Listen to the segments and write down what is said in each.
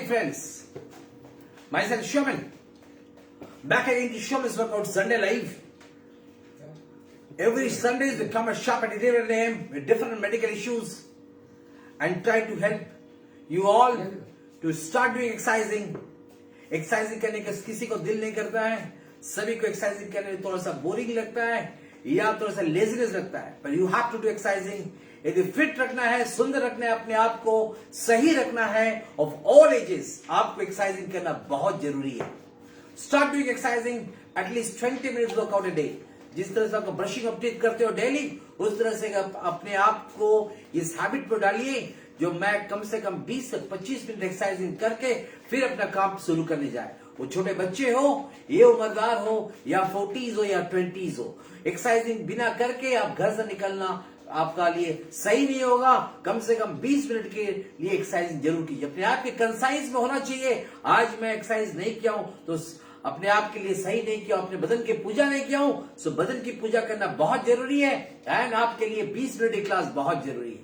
morning, friends. Myself Shyaman. Back again to Shyaman's Workout Sunday Live. Every Sundays we come and shop at a different name with different medical issues and try to help you all to start doing exercising. Exercising करने का किसी को दिल नहीं करता है, सभी को एक्सरसाइजिंग करने में थोड़ा सा बोरिंग लगता है या थोड़ा सा लेजीनेस लगता है, पर you have to do exercising. यदि फिट रखना है, सुंदर रखना है, अपने आप को सही रखना है, ऑफ ऑल एजेस आपको एक्सरसाइजिंग करना बहुत जरूरी है. Start doing exercising at least 20 minutes workout a day. जिस तरह से आप ब्रशिंग अप टीथ करते हो डेली, उस तरह से अपने आप को इस हैबिट पर डालिए जो मैं कम से कम 20 से 25 मिनट एक्सरसाइजिंग करके फिर अपना काम शुरू करने जाए. वो छोटे बच्चे हो, ये उम्रदार हो, या 40s हो या 20s हो, एक्सरसाइजिंग बिना करके आप घर से निकलना आपका लिए सही नहीं होगा. कम से कम 20 मिनट के लिए एक्सरसाइजिंग जरूर कीजिए. अपने आप के कंसाइज में होना चाहिए. आज मैं एक्सरसाइज नहीं किया हूं तो अपने आप के लिए सही नहीं किया, अपने बदन की पूजा नहीं किया हूं, सो बदन की पूजा करना बहुत जरूरी है. एंड आपके लिए 20 मिनट की क्लास बहुत जरूरी है.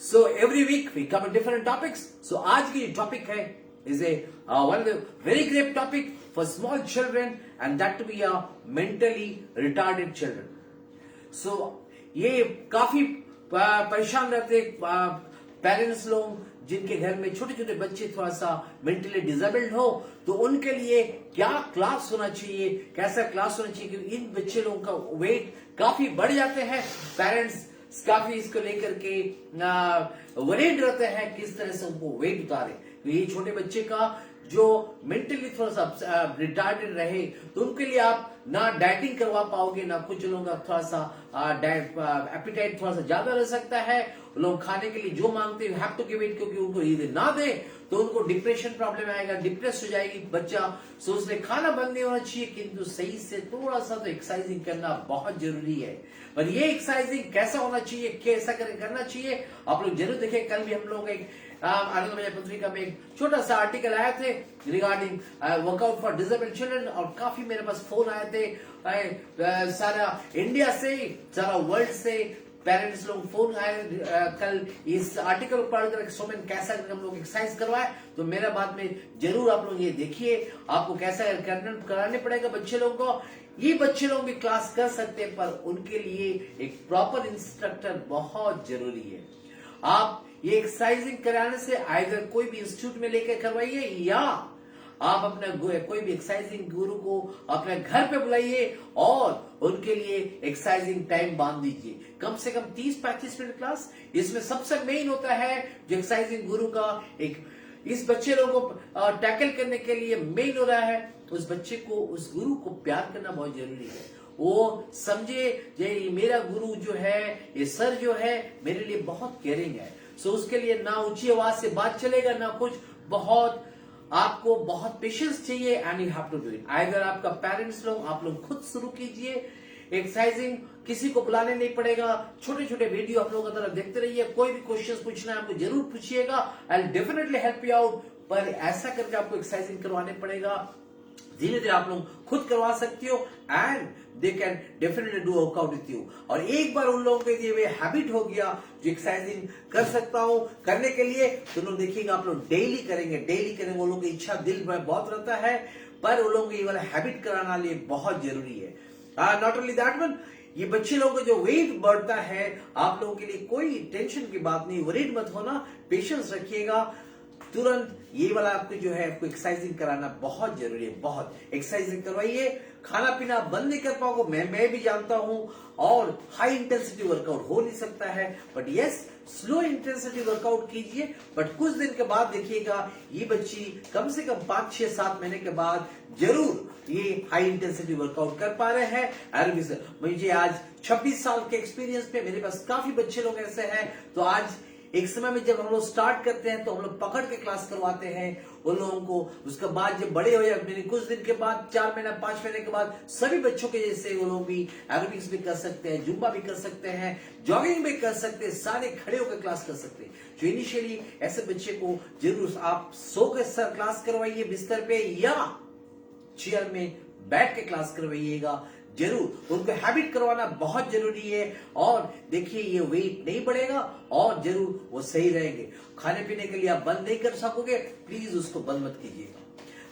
So every week we cover different topics. So आज की टॉपिक है is a one of the very great topic for small children and that to be a mentally retarded children. So ये काफी परेशान रहते पेरेंट्स लोग जिनके घर में छोटे छोटे बच्चे थोड़ा सा मेंटली डिसेबल्ड हो, तो उनके लिए क्या क्लास होना चाहिए, कैसा क्लास होना चाहिए, क्योंकि इन बच्चे लोगों का वेट काफी बढ़ जाते हैं. पेरेंट्स काफी इसको लेकर के वरीड रहते हैं किस तरह से उनको वेट उतारे. तो ये छोटे बच्चे का जो मेंटली थोड़ा सा रिटार्डेड रहे, तो उनके लिए आप ना डाइटिंग करवा पाओगे, ना कुछ लोगों का थोड़ा सा एपिटाइट थोड़ा सा ज्यादा रह सकता है. लोग खाने के लिए जो मांगते हैं हैव टू गिव इट, क्योंकि उनको ये ना दे तो उनको डिप्रेशन प्रॉब्लम आएगा, डिप्रेस हो जाएगी बच्चा. सो उसने खाना बंद नहीं होना चाहिए, किंतु सही से थोड़ा सा तो एक्सरसाइजिंग करना बहुत जरूरी है. पर ये एक्सरसाइजिंग कैसा होना चाहिए, कैसा करना चाहिए, आप लोग जरूर देखें. कल भी हम लोग एक आनंद विजय पत्रिका में एक छोटा सा आर्टिकल आए थे regarding workout for disabled children, और काफी मेरे पास फोन आए थे सारा इंडिया से, सारा वर्ल्ड से पेरेंट्स लोग फोन आए कल इस आर्टिकल पढ़कर सोमेन कैसा हम लोग एक्सरसाइज करवाए. तो मेरा बाद में जरूर आप लोग ये देखिए, आपको कैसा कराने पड़ेगा बच्चे लोगों को. ये बच्चे लोग भी क्लास कर सकते हैं, पर उनके लिए एक प्रॉपर इंस्ट्रक्टर बहुत जरूरी है. आप ये एक्सरसाइजिंग कराने से आइदर कोई भी इंस्टीट्यूट में लेकर करवाइए या आप अपना कोई भी एक्सरसाइजिंग गुरु को अपने घर पे बुलाइए और उनके लिए एक्सरसाइजिंग टाइम बांध दीजिए. कम से कम 30-35 मिनट क्लास. इसमें सबसे मेन होता है जो एक्सरसाइजिंग गुरु का एक इस बच्चे लोगों को टैकल करने के लिए मेन हो रहा है, उस बच्चे को, उस गुरु को प्यार करना बहुत जरूरी है. वो समझे ये मेरा गुरु जो है, ये सर जो है मेरे लिए बहुत केयरिंग है. सो उसके लिए ना ऊंची आवाज से बात चलेगा, ना कुछ. बहुत आपको बहुत पेशेंस चाहिए and you have to do it. अगर आपका पेरेंट्स लोग, आप लोग खुद शुरू कीजिए एक्सरसाइजिंग. किसी को बुलाने नहीं पड़ेगा. छोटे छोटे वीडियो आप लोगों की तरह देखते रहिए. कोई भी क्वेश्चन पूछना है आपको जरूर पूछिएगा. I will definitely help you out. पर ऐसा करके आपको एक्सरसाइजिंग करवाने पड़ेगा. धीरे धीरे आप लोग खुद करवा सकते हो and they can definitely do workout with you. और एक बार उन लोगों के लिए वे हैबिट हो गया जो एक्सरसाइजिंग कर सकता हूं करने के लिए, तो लोग देखिएगा आप लोग डेली करेंगे. वो लोगों की इच्छा दिल में बहुत रहता है, पर उन लोगों को ये वाला हैबिट कराना लिए बहुत जरूरी है. नॉट ओनली दैट वन, ये बच्चे लोगों का जो वेट बढ़ता है, आप लोगों के लिए कोई टेंशन की बात नहीं. वरीड मत होना, पेशेंस रखिएगा. तुरंत ये वाला आपको जो है आपको एक्सरसाइजिंग कराना बहुत जरूरी है. बहुत एक्सरसाइजिंग करवाइए. खाना पीना बंद नहीं कर पाओगे, मैं भी जानता हूं, और हाई इंटेंसिटी वर्कआउट हो नहीं सकता है, but yes slow intensity workout कीजिए. बट कुछ दिन के बाद देखिएगा ये बच्ची कम से कम 5-6-7 महीने के बाद जरूर ये हाई इंटेंसिटी वर्कआउट कर पा रहे हैं. मुझे आज 26 साल के एक्सपीरियंस पे मेरे पास काफी बच्चे लोग ऐसे हैं. तो आज एक समय में जब हम लोग स्टार्ट करते हैं तो हम लोग पकड़ के क्लास करवाते हैं उन लोगों को. उसके बाद जब बड़े हो जाए, कुछ दिन के बाद, 4 महीना 5 महीने के बाद, सभी बच्चों के जैसे वो लोग भी एरोबिक्स भी कर सकते हैं, जुम्बा भी कर सकते हैं, जॉगिंग भी कर सकते हैं, सारे खड़े होकर क्लास कर सकते हैं. जो इनिशियली ऐसे बच्चे को जरूर आप सो के क्लास करवाइए बिस्तर पे या चेयर में बैठ के क्लास करवाइएगा. जरूर उनको हैबिट करवाना बहुत जरूरी है। और देखिए ये वेट नहीं बढ़ेगा और जरूर वो सही रहेंगे। खाने पीने के लिए आप बंद नहीं कर सकोगे, प्लीज उसको बंद मत कीजिएगा।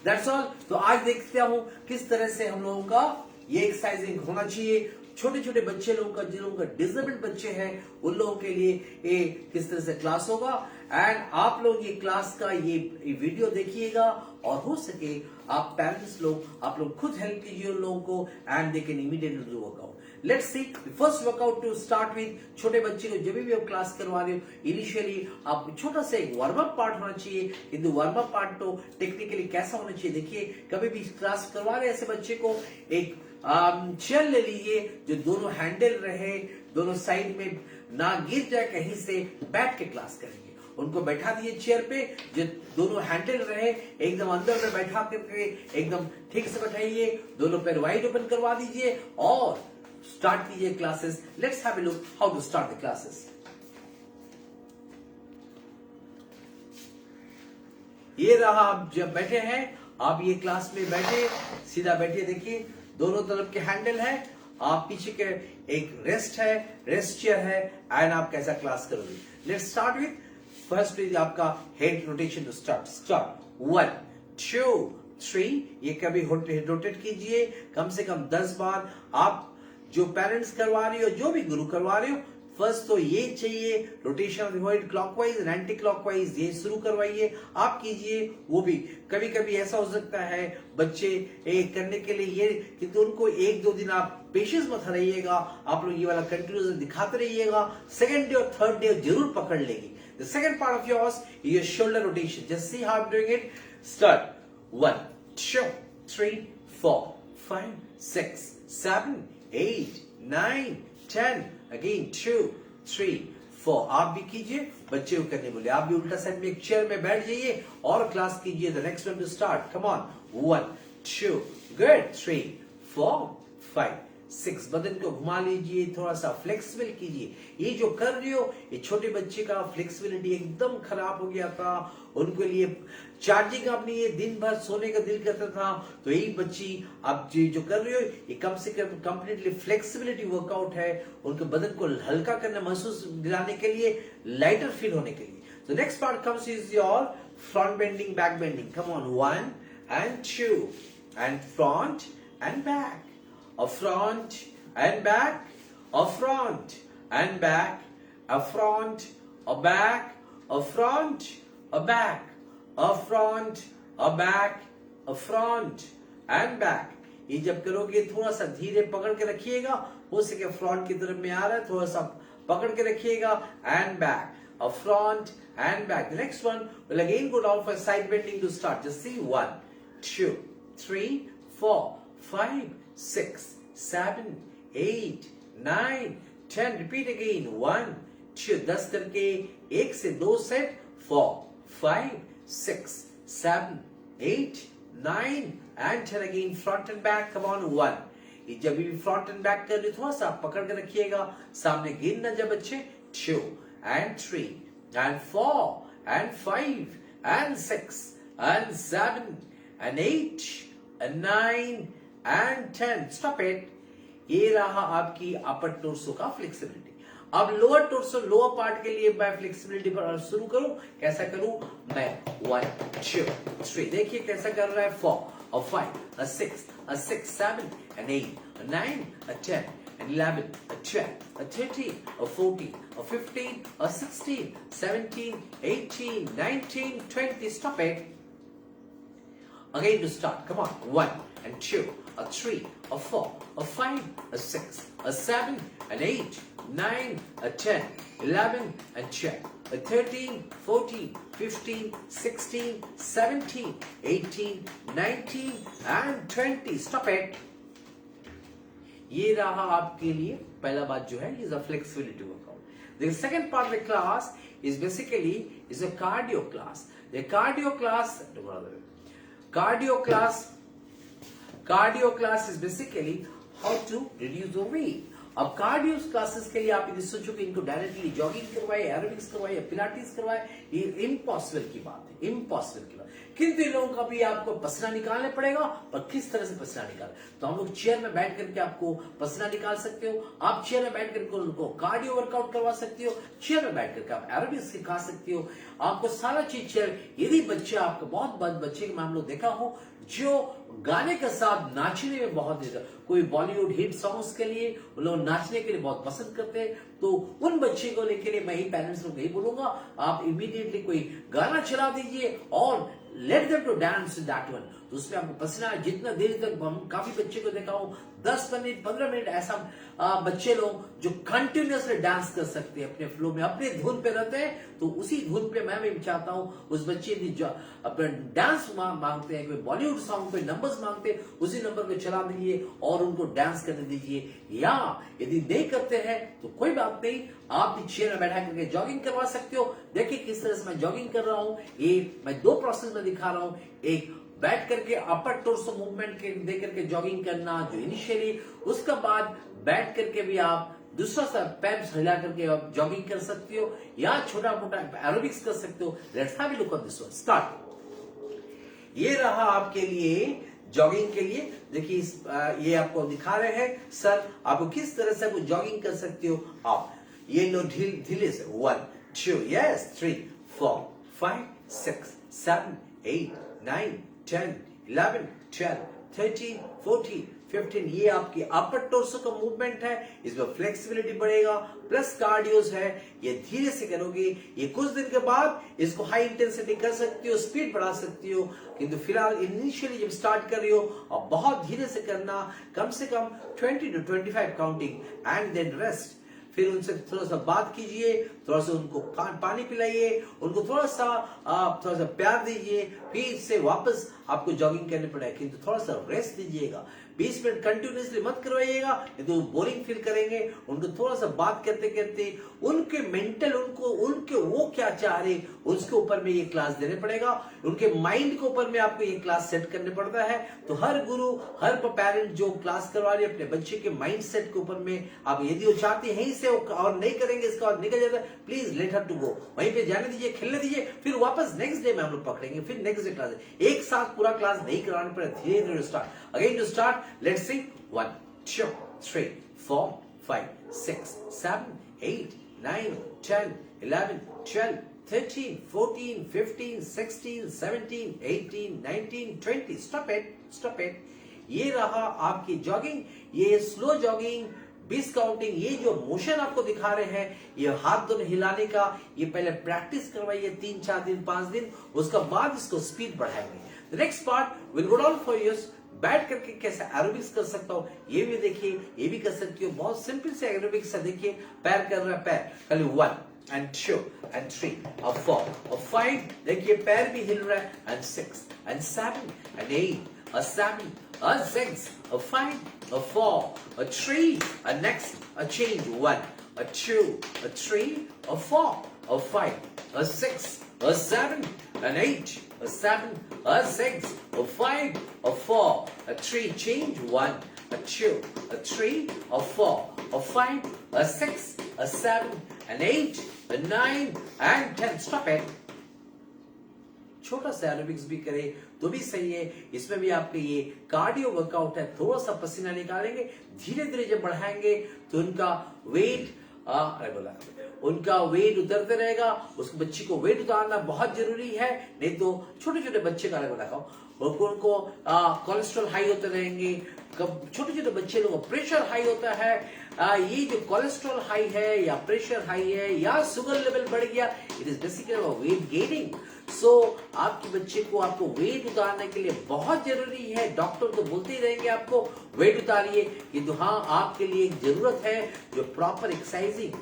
That's all. तो आज देखते हूं किस तरह से हम लोगों का ये एक्सरसाइजिंग होना चाहिए। छोटे छोटे बच्चे लोगों का, जिन लोगों का डिसेबल्ड बच्चे हैं, उन लोगों के लिए ये किस तरह से क्लास होगा। एंड आप लोग ये क्लास का ये वीडियो देखिएगा और हो सके आप पेरेंट्स लोग, आप लोग खुद हेल्प कीजिए उन लोगों को and they can immediately do workout. Let's see first workout to start with. छोटे बच्चे को जब भी आप क्लास करवा रहे हो, इनिशियली आप छोटा सा एक वार्म अप पार्ट होना चाहिए। किंतु वार्म अप पार्ट तो टेक्निकली कैसा होना चाहिए, देखिए कभी भी क्लास करवा रहे ऐसे बच्चे को एक चेयर ले लीजिए जो दोनों हैंडल रहे, दोनों साइड में ना गिर जाए कहीं से, बैठ के क्लास करेंगे। उनको बैठा दिए चेयर पे जो दोनों हैंडल रहे, एकदम अंदर में बैठा करके एकदम ठीक से बैठाइए, दोनों पैर वाइड ओपन करवा दीजिए और स्टार्ट कीजिए classes. Let's have a look how to start the classes. ये रहा, आप जब बैठे हैं, आप ये क्लास में बैठे, सीधा बैठिए। देखिए दोनों तरफ के हैंडल है, आप पीछे के एक रेस्ट है, रेस्ट चेयर है एंड आप कैसा क्लास करोगे। Let's start with first is आपका हेड रोटेशन टू स्टार्ट 1 2 3। ये कभी रोटेट कीजिए कम से कम 10 बार। आप जो पेरेंट्स करवा रहे हो, जो भी गुरु करवा रहे हो, फर्स्ट तो ये चाहिए rotation of the head clockwise and anti clockwise, ये शुरू करवाइए, आप कीजिए। वो भी कभी कभी ऐसा हो सकता है बच्चे करने के लिए ये कि तो उनको 1-2 दिन आप पेशेंस मत हराइएगा, आप लोग ये वाला कंटिन्यूस दिखाते रहिएगा। सेकंड डे और थर्ड डे जरूर पकड़ लेगी। The second part of yours is your shoulder rotation. Just see how I am doing it. Start 1 2 3 4 5 6 7 8 9 10। Again 2 3 4। आप भी कीजिए, बच्चे को करने बोले। आप भी उल्टा साइड में एक चेयर में बैठ जाइए और क्लास कीजिए। The next one two start, come on 1 2 good 3 4 5 6। बदन को घुमा लीजिए, थोड़ा सा फ्लेक्सिबल कीजिए। ये जो कर रहे हो, ये छोटे बच्चे का फ्लेक्सिबिलिटी एकदम खराब हो गया था, उनके लिए चार्जिंग अपनी ये दिन भर सोने का दिल करता था। तो यही बच्ची आप जो कर रहे हो, ये कम से कम कंप्लीटली फ्लेक्सिबिलिटी वर्कआउट है, उनके बदन को हल्का करना, महसूस दिलाने के लिए, लाइटर फील होने के लिए। So next part comes is your front bending, back bending. Come on, 1 and 2 and front and back. A front and back, a front and back, a front, a back, a front, a back, a front, a back, a front and back. ये जब करोगे थोड़ा सा धीरे पकड़ के रखिएगा, हो सके फ्रंट की तरफ में आ रहा है, थोड़ा सा पकड़ के रखिएगा and back, a front and back. The next one will again go down for side bending to start. Just see 1 2 3 4 5 6 7 8 9 10. Repeat again 1 2। 10 करके 1 से 2 set, 4 5 6 7 8 9 and 10. Again front and back. Come on 1। ये जब भी फ्रंट एंड बैक कर रहे थोड़ा सा पकड़ के रखिएगा, सामने गिर ना जब बच्चे। 2 and 3 and 4 and 5 and 6 and 7 and 8 and 9 and 10. Stop it। ये रहा आपकी अपर टोर्सो का फ्लेक्सिबिलिटी। अब लोअर टोर्सो, लोअर पार्ट के लिए मैं फ्लेक्सिबिलिटी पर शुरू करूं, कैसा करूं मैं 1 2 3। देखिए कैसा कर रहा है 4 और 5 और 6 और 6 7 and 8 and 9 and 10 and 11 and 12 and 13 or 14 or 15 or 16 17 18 19 20. Stop it। Again to start. Come on 1 and 2 or 3 or 4 or 5 or 6 or 7 and 8 9 or 10 11 and 12 or 13 14 15 16 17 18 19 and 20. Stop it। ये रहा आपके लिए पहला बात जो है, is a flexibility workout. The second part of the class is basically is a cardio class. The cardio class is basically how to reduce the weight, अब cardio classes के लिए आप यदि सोचो कि इनको डायरेक्टली जॉगिंग करवाए, एरोबिक्स करवाए या पिलाटिस करवाए, ये इम्पॉसिबल की बात है, इम्पॉसिबल की बात। किंतु इन लोगों का भी आपको पसीना निकालना पड़ेगा, पर किस तरह से पसीना निकाल, तो हम लोग चेयर में बैठ करके आपको पसीना निकाल सकते हो, आप चेयर में बैठ करके उनको कार्डियो वर्कआउट करवा सकते हो, चेयर में बैठ करके आप एरोबिक्स सिखा सकते हो, आपको सारा चीज चेयर। यदि बच्चे आपका बहुत बच्चे के मामलों देखा हो जो गाने के साथ नाचने में बहुत, कोई बॉलीवुड हिट सॉन्ग्स के लिए उन लोग नाचने के लिए बहुत पसंद करते हैं, तो उन बच्चे को लेकर मैं ही पेरेंट्स को यही बोलूंगा, आप इमीडिएटली कोई गाना चला दीजिए और let them to dance that one. तो उसमें आपको पसीना जितना देर तक, हम काफी बच्चे को देखा हूं 10 मिनट 15 मिनट ऐसा बच्चे लोग जो कंटिन्यूअसली डांस कर सकते हैं अपने फ्लो में, अपने धुन पे रहते हैं, तो उसी धुन पे मैं भी चाहता हूं उस बच्चे की जो अपना डांस मांगते हैं, कोई बॉलीवुड सॉन्ग पे नंबर्स मांगते हैं, उसी नंबर को चला दीजिए और उनको डांस करने दीजिए। या यदि नहीं करते हैं तो कोई बात नहीं, आप भी चेयर में बैठा करके जॉगिंग करवा सकते हो। देखिए किस तरह से मैं जॉगिंग कर रहा हूं, ये मैं 2 प्रोसेस में दिखा रहा हूं। एक बैठ करके अपर टोर्सो मूवमेंट के दे करके जॉगिंग करना जो इनिशियली, उसके बाद बैठ करके भी आप दूसरा सा पैर हिला करके आप जॉगिंग कर सकते हो या छोटा मोटा एरोबिक्स कर सकते हो। Let's have a look on this one, start. ये रहा आपके लिए जॉगिंग के लिए। देखिए ये आपको दिखा रहे हैं सर, आपको किस तरह से जॉगिंग कर सकते हो आप। ये लो ढीले से 1 2 यस 3 4 5 6 7 8 9 10 11 12 13 14 15। ये आपकी अपर टोर्सो का मूवमेंट है, इसमें फ्लेक्सिबिलिटी बढ़ेगा प्लस कार्डियोस है। ये धीरे से करोगे, ये कुछ दिन के बाद इसको हाई इंटेंसिटी कर सकती हो, स्पीड बढ़ा सकती हो, किंतु फिलहाल इनिशियली जब स्टार्ट कर रही हो और बहुत धीरे से करना, कम से कम 20 to 25 counting and then rest. फिर उनसे थोड़ा सा बात कीजिए, थोड़ा सा उनको पानी पिलाइए, उनको थोड़ा सा प्यार दीजिए, फिर से वापस आपको जॉगिंग करने पड़ेगा, किंतु थोड़ा सा रेस्ट दीजिएगा। 20 मिनट कंटिन्यूसली मत करवाइएगा, ये तो बोरिंग फील करेंगे। उनको थोड़ा सा बात करते करते उनके मेंटल, उनके वो क्या चाह रहे उसके ऊपर में ये क्लास देने पड़ेगा, उनके माइंड के ऊपर में आपको ये क्लास सेट करने पड़ता है। तो हर गुरु, हर पेरेंट जो क्लास करवा रहे अपने बच्चे के माइंड सेट के ऊपर में, आप यदि वो चाहते हैं से और नहीं करेंगे, इसका और निकल जाता है, please let her to go, वहीं पे जाने दीजिए, खेलने दीजिए, फिर वापस नेक्स्ट डे में हम लोग पकड़ेंगे, फिर नेक्स्ट डे क्लास। एक साथ पूरा क्लास नहीं कराने पड़े, धीरे धीरे start again to start. Let's see 1 2 3 4 5 6 7 8 9 10 11 12 13 14 15 16 17 18 19 20। Stop it. ये रहा आपकी जॉगिंग, ये स्लो जॉगिंग 20 काउंटिंग। ये जो मोशन आपको दिखा रहे हैं, ये हाथ दोनों हिलाने का, ये पहले प्रैक्टिस करवाइए 3-4 दिन 5 दिन, उसका बाद इसको स्पीड बढ़ाएंगे। Next part will go down for you. बैठ करके कैसे एरोबिक्स कर सकता हूं ये भी देखिए, ये भी कर सकती हो। बहुत सिंपल से एरोबिक्स है, देखिए पैर कर रहा है, पैर खाली 1 and 2 and 3 और 4 और 5, देखिए पैर भी हिल रहा है, and 6 and 7 and 8 और 7 और 6 और 5 और 4 और 3 और next a change 1 or 2 or 3 or 4 or 5 or 6 or 7 and 8 or 7 or 6 or 5 or 4 or 3 change 1 or 2 or 3 or 4 or 5 or 6 or 7 and 8 or 9 and 10। Stop it। छोटा सा एरोबिक्स भी करे तो भी सही है, इसमें भी आपके ये कार्डियो वर्कआउट है। थोड़ा सा पसीना निकालेंगे, धीरे धीरे जब बढ़ाएंगे तो उनका वेट उनका वेट उतरते रहेगा। उस बच्चे को वेट उतारना बहुत जरूरी है, नहीं तो छोटे छोटे बच्चे का उनको कोलेस्ट्रॉल हाई होते रहेंगे। छोटे छोटे बच्चे लोगों का प्रेशर हाई होता है। ये जो कोलेस्ट्रॉल हाई है या प्रेशर हाई है या शुगर लेवल बढ़ गया, it is basically weight gaining. So आपके बच्चे को आपको वेट उतारने के लिए बहुत जरूरी है। डॉक्टर तो बोलते ही रहेंगे आपको वेट उतारिए, किंतु हाँ आपके लिए एक जरूरत है जो प्रॉपर एक्सरसाइजिंग।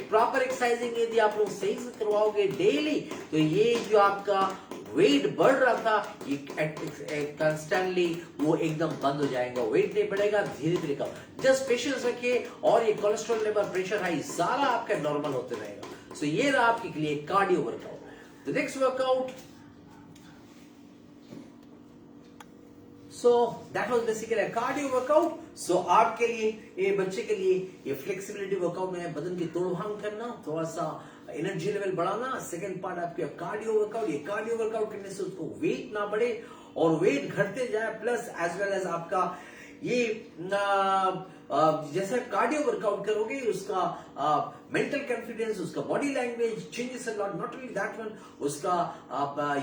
प्रॉपर एक्सरसाइजिंग यदि आप लोग सही से करवाओगे डेली, तो ये जो आपका वेट बढ़ रहा था ये कंस्टेंटली वो एकदम बंद हो जाएगा, वेट नहीं बढ़ेगा, धीरे धीरे कम। जस्ट पेशेंस रखिए और ये कोलेस्ट्रॉल लेवल, प्रेशर हाई सारा आपका नॉर्मल होते रहेगा। सो ये रहा आपके लिए cardio workout. The next workout so that was basically cardio workout. So आपके लिए, ये बच्चे के लिए ये फ्लेक्सिबिलिटी वर्कआउट में बदन की तोड़फाड़ करना, थोड़ा सा एनर्जी लेवल बढ़ाना. सेकंड पार्ट आपके कार्डियो वर्कआउट. ये कार्डियो वर्कआउट करने से उसको वेट ना बढ़े और वेट घटते जाए, प्लस एज वेल एज आपका ये जैसे कार्डियो वर्कआउट करोगे उसका मेंटल कॉन्फिडेंस, उसका body language changes a lot. Not only that one, उसका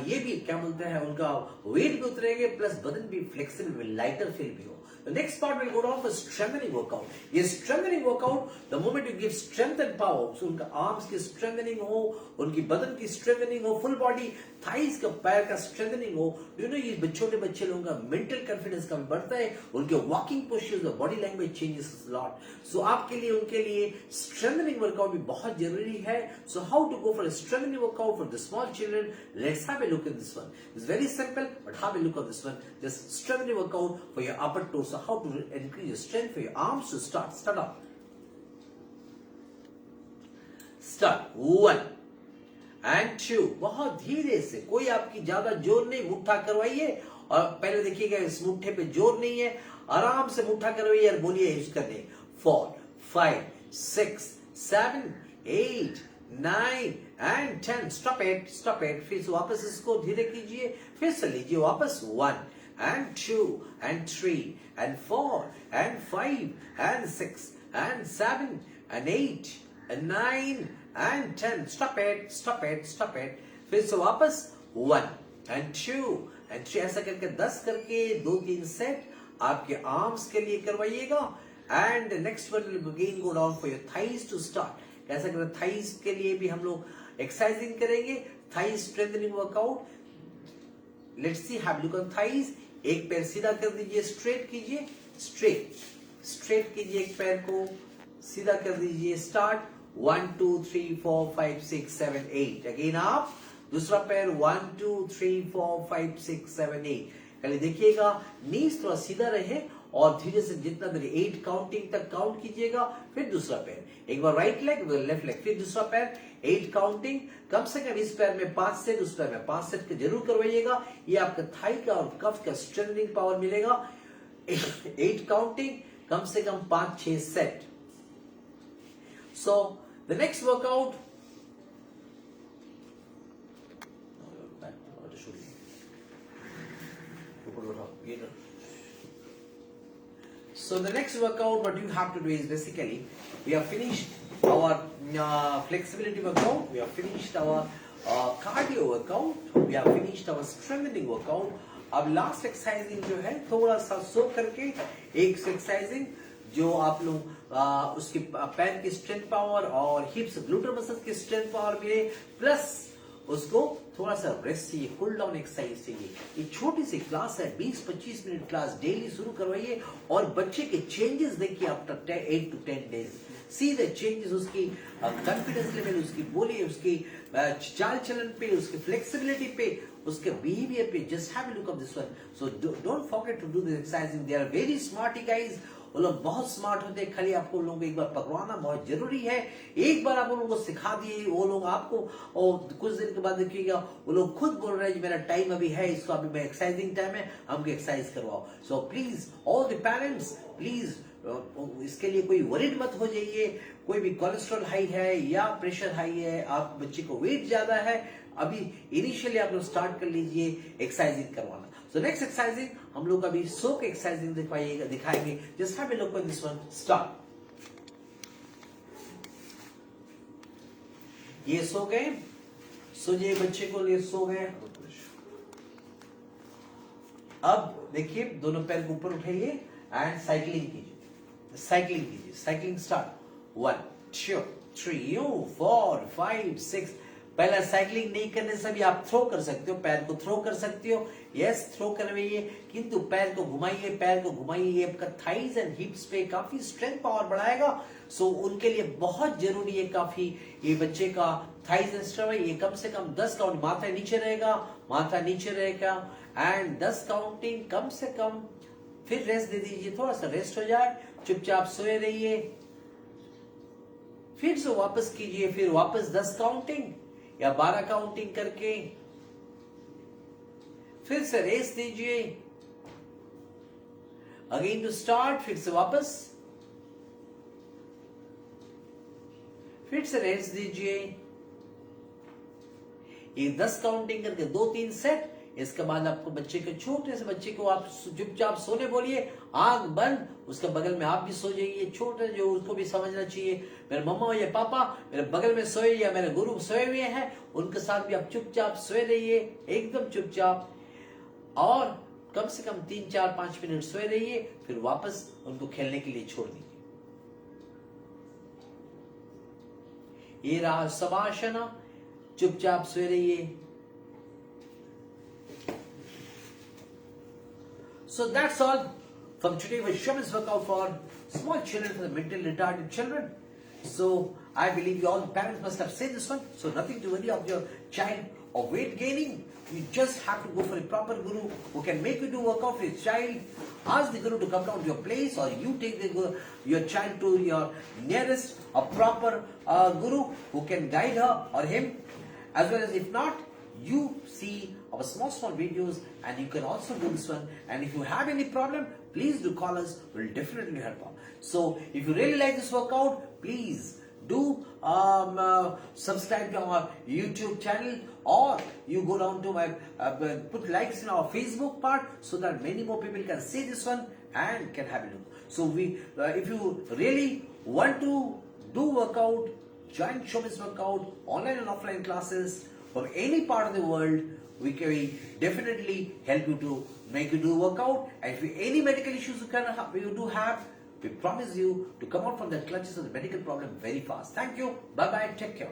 ये भी क्या बोलते हैं, उनका वेट भी उतरेंगे, प्लस बदन भी फ्लेक्सिबल, लाइटर फील भी हो. The next part will go down for strengthening workout. ये strengthening workout, the moment you give strength and power, so उनका arms की strengthening हो, उनकी बदन की strengthening हो, full body, thighs का पैर का strengthening हो. You know ये छोटे बच्चे लोगों का mental confidence कम बढ़ता है, उनके walking postures, the body language changes a lot. So आपके लिए, उनके लिए strengthening workout भी बहुत जरूरी है. So how to go for a strengthening workout for the small children? Let's have a look at this one. It's very simple, but have a look at this one. Just strengthening workout for your upper torso. So how to increase your strength for your arms to start up. Start 1 and 2. बहुत धीरे से, कोई आपकी ज्यादा जोर नहीं, मुट्ठा करवाइए. और पहले देखिएगा इस मुट्ठे पे जोर नहीं है, आराम से मुट्ठा करवाइए और बोलिए यूज करने. 4 5 6 7 8 9 and 10. Stop it. फिर से वापस इसको धीरे कीजिए, फिर से लीजिए वापस. 1 and 2 and 3 and 4 and 5 and 6 and 7 and 8 and 9 and 10. Stop it. फिर से वापस 1 and 2 and 3. ऐसा करके 10 करके 2-3 सेट आपके आर्म्स के लिए करवाइएगा. And next one will again go down for your thighs to start. कैसा करें, थाइज के लिए भी हम लोग एक्सरसाइजिंग करेंगे, thighs strengthening workout. Let's C, have look on thighs. एक पैर सीधा कर दीजिए, स्ट्रेट कीजिए, स्ट्रेट कीजिए, एक पैर को सीधा कर दीजिए. स्टार्ट 1 2 3 4 5 6 7 8. अगेन आप दूसरा पैर 1 2 3 4 5 6 7 8. पहले देखिएगा नीज थोड़ा सीधा रहे और धीरे से जितना देर 8 काउंटिंग तक काउंट कीजिएगा. फिर दूसरा पैर, एक बार राइट लेग, लेफ्ट लेग, फिर दूसरा पैर 8 काउंटिंग. कम से कम इस पैर में 5 सेट, उस पैर में 5 सेट जरूर करवाइएगा. ये आपका थाई का और कफ का स्ट्रेंथनिंग पावर मिलेगा. 8 काउंटिंग, कम से कम 5-6 set. So the next workout, so the next workout what you have to do is basically we have finished our flexibility workout, we have finished our cardio workout, we have finished our strengthening workout. अब last exercising जो है थोड़ा सा सो करके एक exercising जो आप लोग उसके पैर की स्ट्रेंथ पावर और हिप्स ग्लूटर मसल्स की स्ट्रेंथ पावर मिले, प्लस उसको थोड़ा सा रेस्ट चाहिए, कूल डाउन एक्सरसाइज चाहिए. ये छोटी सी क्लास है, 20-25 मिनट क्लास डेली शुरू करवाइए और बच्चे के चेंजेस देखिए after 8 to 10 days. See the changes, उसकी कॉन्फिडेंस लेवल, उसकी बोली, उसकी चाल चलन पे, उसकी फ्लेक्सिबिलिटी पे, उसके बिहेवियर पे. Just have a look of this one. So don't forget to do this exercising. They are very smart guys. वो लोग बहुत स्मार्ट होते हैं, खाली आपको लोगों को एक बार पकड़वाना बहुत जरूरी है. एक बार आप लोगों को सिखा दिए, वो लोग आपको, और कुछ दिन के बाद देखिएगा वो लोग खुद बोल रहे हैं मेरा टाइम अभी है, इसको अभी मैं एक्सरसाइजिंग टाइम है, हमको एक्सरसाइज करवाओ. So please all the parents, please इसके लिए कोई वरीड मत हो जाइए. कोई भी कोलेस्ट्रॉल हाई है या प्रेशर हाई है, आप बच्चे को वेट ज्यादा है, अभी इनिशियली आप लोग स्टार्ट कर लीजिए एक्सरसाइजिंग करवाना. सो नेक्स्ट एक्सरसाइजिंग हम लोग अभी सो के एक्सरसाइजिंग दिखाएंगे. Just have a look at this one. Start. ये सो गए, सो ये बच्चे को लिए सो गए. अब देखिए दोनों पैर को ऊपर उठाइए एंड साइकिलिंग कीजिए. Cycling start. 1 2 3 4 5 6. पहला साइकिलिंग नहीं करने से भी आप थ्रो कर सकते हो, पैर को थ्रो कर सकते हो. यस, थ्रो करवाइए, किंतु पैर को घुमाइए. ये आपका थाइज एंड हिप्स पे काफी स्ट्रेंथ पावर बढ़ाएगा. सो उनके लिए बहुत जरूरी है काफी ये बच्चे का थाइज एंड स्ट्रेंथ. ये कम से कम 10 काउंट, माथा नीचे रहेगा एंड 10 काउंटिंग कम से कम. फिर रेस्ट दे दीजिए, थोड़ा सा रेस्ट हो जाए, चुपचाप सोए रहिए. फिर से वापस कीजिए, फिर वापस 10 काउंटिंग या 12 काउंटिंग करके फिर से रेस्ट दीजिए. अगेन टू स्टार्ट, फिर से वापस, फिर से रेस्ट दीजिए। ये 10 काउंटिंग करके 2-3 सेट। इसके बाद आपको बच्चे के, छोटे से बच्चे को आप चुपचाप सोने बोलिए, आंख बंद, उसके बगल में आप भी सो जाइए। छोटे जो, उसको भी समझना चाहिए मेरे मम्मा या पापा मेरे बगल में सोए या मेरे गुरु सोए हुए हैं, उनके साथ भी आप चुपचाप सोए रहिए, एकदम चुपचाप। और कम से कम 3-4-5 मिनट सोए रहिए, फिर वापस उनको खेलने के लिए छोड़ दीजिए। ये रहा शवासना, चुपचाप सोए रहिए। So that's all from today with Shaman's workout for small children, for the mentally retarded children. So I believe you all parents must have seen this one. So nothing to worry of your child or weight gaining. You just have to go for a proper guru who can make you do workout for your child. Ask the guru to come down to your place, or you take your child to your nearest a proper guru who can guide her or him. As well as if not, you see our small videos and you can also do this one. And if you have any problem, please do call us. We'll definitely help out. So if you really like this workout, please do subscribe to our YouTube channel, or you go down to my put likes in our Facebook part, so that many more people can see this one and can have a look. So if you really want to do workout, join Showbiz Workout online and offline classes from any part of the world. We can definitely help you to make you do workout. And if any medical issues you do have, we promise you to come out from the clutches of the medical problem very fast. Thank you. Bye bye. Take care.